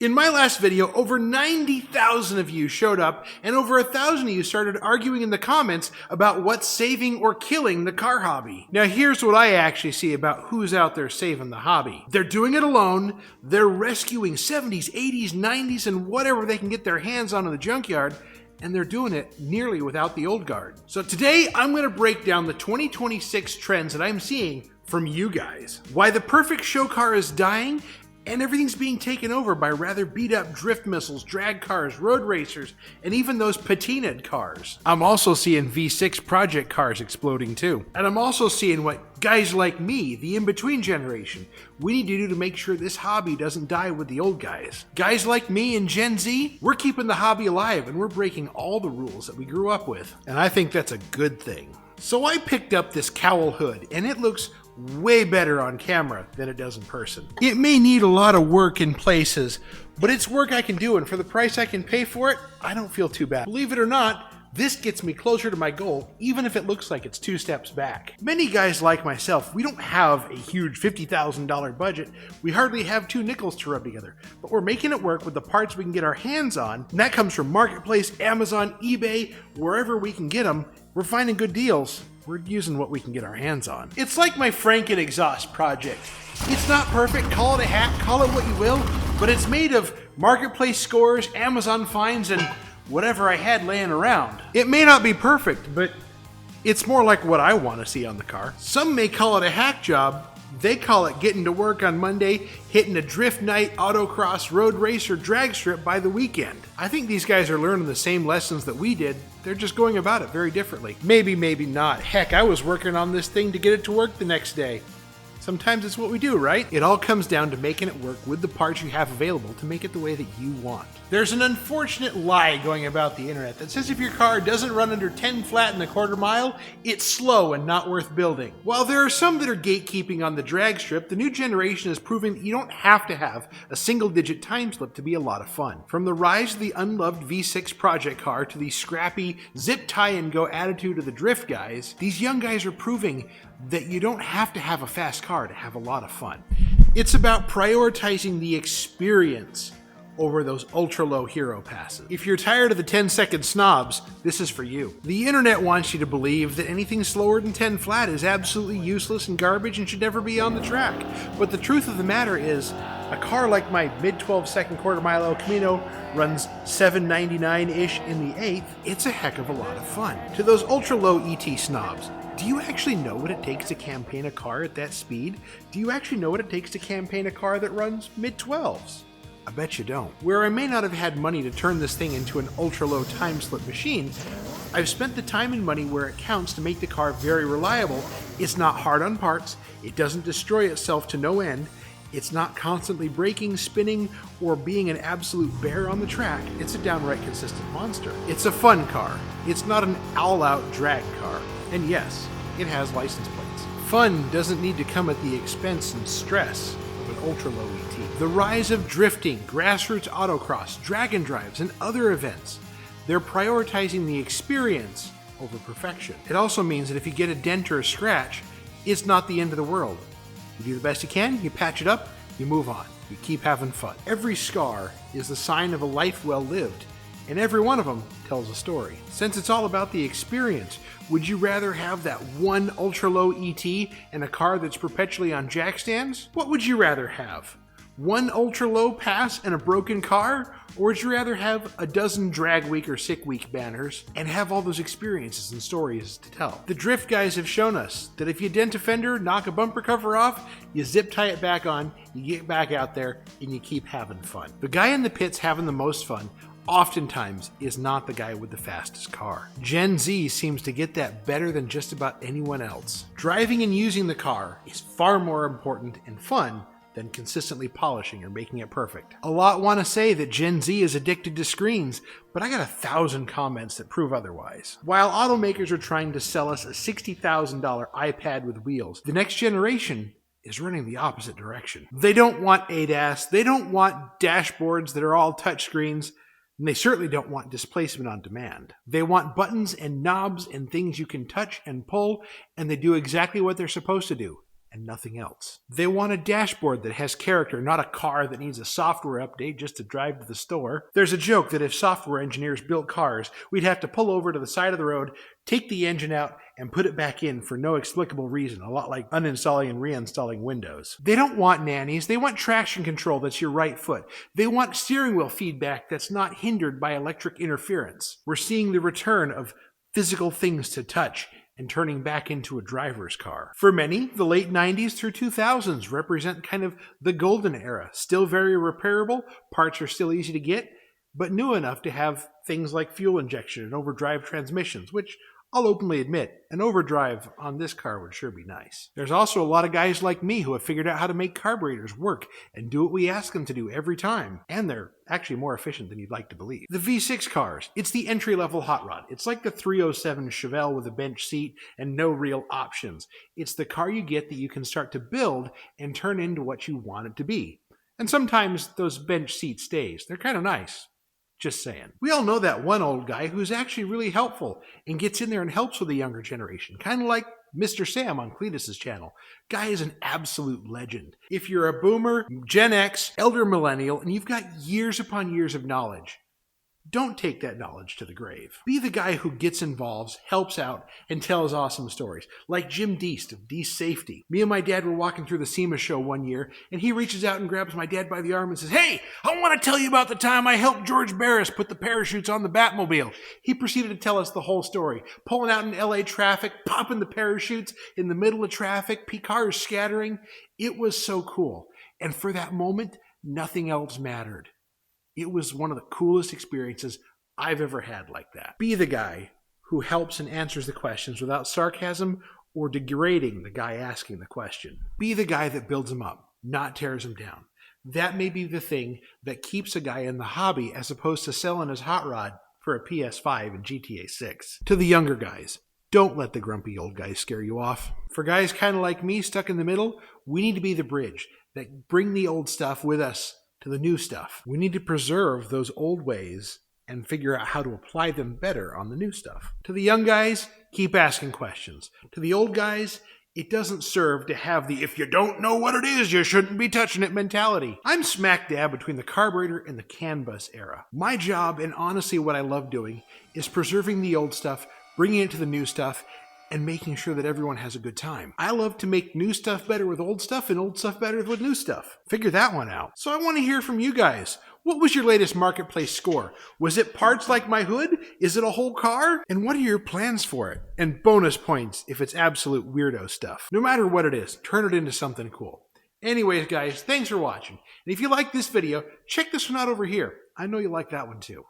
In my last video, over 90,000 of you showed up, and over 1,000 of you started arguing in the comments about what's saving or killing the car hobby. Now here's what I actually see about who's out there saving the hobby. They're doing it alone, they're rescuing 70s, 80s, 90s, and whatever they can get their hands on in the junkyard, and they're doing it nearly without the old guard. So today, I'm going to break down the 2026 trends that I'm seeing from you guys. Why the perfect show car is dying, and everything's being taken over by rather beat up drift missiles, drag cars, road racers, and even those patina'd cars. I'm also seeing V6 project cars exploding too. And I'm also seeing what guys like me, the in-between generation, we need to do to make sure this hobby doesn't die with the old guys. Guys like me and Gen Z, we're keeping the hobby alive and we're breaking all the rules that we grew up with. And I think that's a good thing. So I picked up this cowl hood and it looks way better on camera than it does in person. It may need a lot of work in places, but it's work I can do, and for the price I can pay for it, I don't feel too bad. Believe it or not, this gets me closer to my goal, even if it looks like it's 2 steps back. Many guys like myself, we don't have a huge $50,000 budget. We hardly have 2 nickels to rub together, but we're making it work with the parts we can get our hands on, and that comes from Marketplace, Amazon, eBay, wherever we can get them. We're finding good deals. We're using what we can get our hands on. It's like my Franken-exhaust project. It's not perfect, call it a hack, call it what you will, but it's made of Marketplace scores, Amazon finds, and whatever I had laying around. It may not be perfect, but it's more like what I want to see on the car. Some may call it a hack job. They call it getting to work on Monday, hitting a drift night, autocross, road race, or drag strip by the weekend. I think these guys are learning the same lessons that we did. They're just going about it very differently. Maybe, maybe not. Heck, I was working on this thing to get it to work the next day. Sometimes it's what we do, right? It all comes down to making it work with the parts you have available to make it the way that you want. There's an unfortunate lie going about the internet that says if your car doesn't run under 10 flat in a quarter mile, it's slow and not worth building. While there are some that are gatekeeping on the drag strip, the new generation is proving that you don't have to have a single-digit time slip to be a lot of fun. From the rise of the unloved V6 project car to the scrappy zip tie and go attitude of the drift guys, these young guys are proving that you don't have to have a fast car to have a lot of fun. It's about prioritizing the experience over those ultra-low hero passes. If you're tired of the 10-second snobs, this is for you. The internet wants you to believe that anything slower than 10 flat is absolutely useless and garbage and should never be on the track. But the truth of the matter is, a car like my mid-12 second quarter mile El Camino runs 799-ish in the 8th, it's a heck of a lot of fun. To those ultra-low ET snobs, do you actually know what it takes to campaign a car at that speed? Do you actually know what it takes to campaign a car that runs mid-12s? I bet you don't. Where I may not have had money to turn this thing into an ultra-low time slip machine, I've spent the time and money where it counts to make the car very reliable. It's not hard on parts, it doesn't destroy itself to no end, it's not constantly braking, spinning, or being an absolute bear on the track. It's a downright consistent monster. It's a fun car. It's not an all-out drag car. And yes, it has license plates. Fun doesn't need to come at the expense and stress of an ultra-low ET. The rise of drifting, grassroots autocross, drag and drives, and other events, they're prioritizing the experience over perfection. It also means that if you get a dent or a scratch, it's not the end of the world. You do the best you can, you patch it up, you move on. You keep having fun. Every scar is the sign of a life well lived, and every one of them tells a story. Since it's all about the experience, would you rather have that one ultra-low ET and a car that's perpetually on jack stands? What would you rather have? One ultra-low pass and a broken car? Or would you rather have a dozen drag week or sick week banners and have all those experiences and stories to tell? The drift guys have shown us that if you dent a fender, knock a bumper cover off, you zip tie it back on, you get back out there, and you keep having fun. The guy in the pits having the most fun oftentimes is not the guy with the fastest car. Gen Z seems to get that better than just about anyone else. Driving and using the car is far more important and fun than consistently polishing or making it perfect. A lot want to say that Gen Z is addicted to screens, but I got 1,000 comments that prove otherwise. While automakers are trying to sell us a $60,000 iPad with wheels, the next generation is running the opposite direction. They don't want ADAS, they don't want dashboards that are all touchscreens, and they certainly don't want displacement on demand. They want buttons and knobs and things you can touch and pull, and they do exactly what they're supposed to do. and nothing else. They want a dashboard that has character, not a car that needs a software update just to drive to the store. There's a joke that if software engineers built cars, we'd have to pull over to the side of the road, take the engine out, and put it back in for no explicable reason, a lot like uninstalling and reinstalling Windows. They don't want nannies, they want traction control that's your right foot. They want steering wheel feedback that's not hindered by electric interference. We're seeing the return of physical things to touch and turning back into a driver's car. For many, the late 90s through 2000s represent kind of the golden era. Still very repairable, parts are still easy to get, but new enough to have things like fuel injection and overdrive transmissions, which I'll openly admit, an overdrive on this car would sure be nice. There's also a lot of guys like me who have figured out how to make carburetors work and do what we ask them to do every time. And they're actually more efficient than you'd like to believe. The V6 cars, it's the entry-level hot rod. It's like the 307 Chevelle with a bench seat and no real options. It's the car you get that you can start to build and turn into what you want it to be. And sometimes those bench seat stays. They're kind of nice. Just saying. We all know that one old guy who's actually really helpful and gets in there and helps with the younger generation. Kind of like Mr. Sam on Cletus's channel. Guy is an absolute legend. If you're a boomer, Gen X, elder millennial, and you've got years upon years of knowledge, don't take that knowledge to the grave. Be the guy who gets involved, helps out, and tells awesome stories. Like Jim Deast of Deast Safety. Me and my dad were walking through the SEMA show one year, and he reaches out and grabs my dad by the arm and says, "Hey, I want to tell you about the time I helped George Barris put the parachutes on the Batmobile." He proceeded to tell us the whole story. Pulling out in LA traffic, popping the parachutes in the middle of traffic, cars scattering. It was so cool. And for that moment, nothing else mattered. It was one of the coolest experiences I've ever had like that. Be the guy who helps and answers the questions without sarcasm or degrading the guy asking the question. Be the guy that builds him up, not tears him down. That may be the thing that keeps a guy in the hobby as opposed to selling his hot rod for a PS5 and GTA 6. To the younger guys, don't let the grumpy old guys scare you off. For guys kind of like me stuck in the middle, we need to be the bridge that bring the old stuff with us to the new stuff. We need to preserve those old ways and figure out how to apply them better on the new stuff. To the young guys, keep asking questions. To the old guys, it doesn't serve to have the "if you don't know what it is, you shouldn't be touching it" mentality. I'm smack dab between the carburetor and the CAN bus era. My job, and honestly what I love doing, is preserving the old stuff, bringing it to the new stuff, and making sure that everyone has a good time. I love to make new stuff better with old stuff and old stuff better with new stuff. Figure that one out. So I want to hear from you guys. What was your latest marketplace score? Was it parts like my hood? Is it a whole car? And what are your plans for it? And bonus points if it's absolute weirdo stuff. No matter what it is, turn it into something cool. Anyways, guys, thanks for watching. And if you like this video, check this one out over here. I know you like that one too.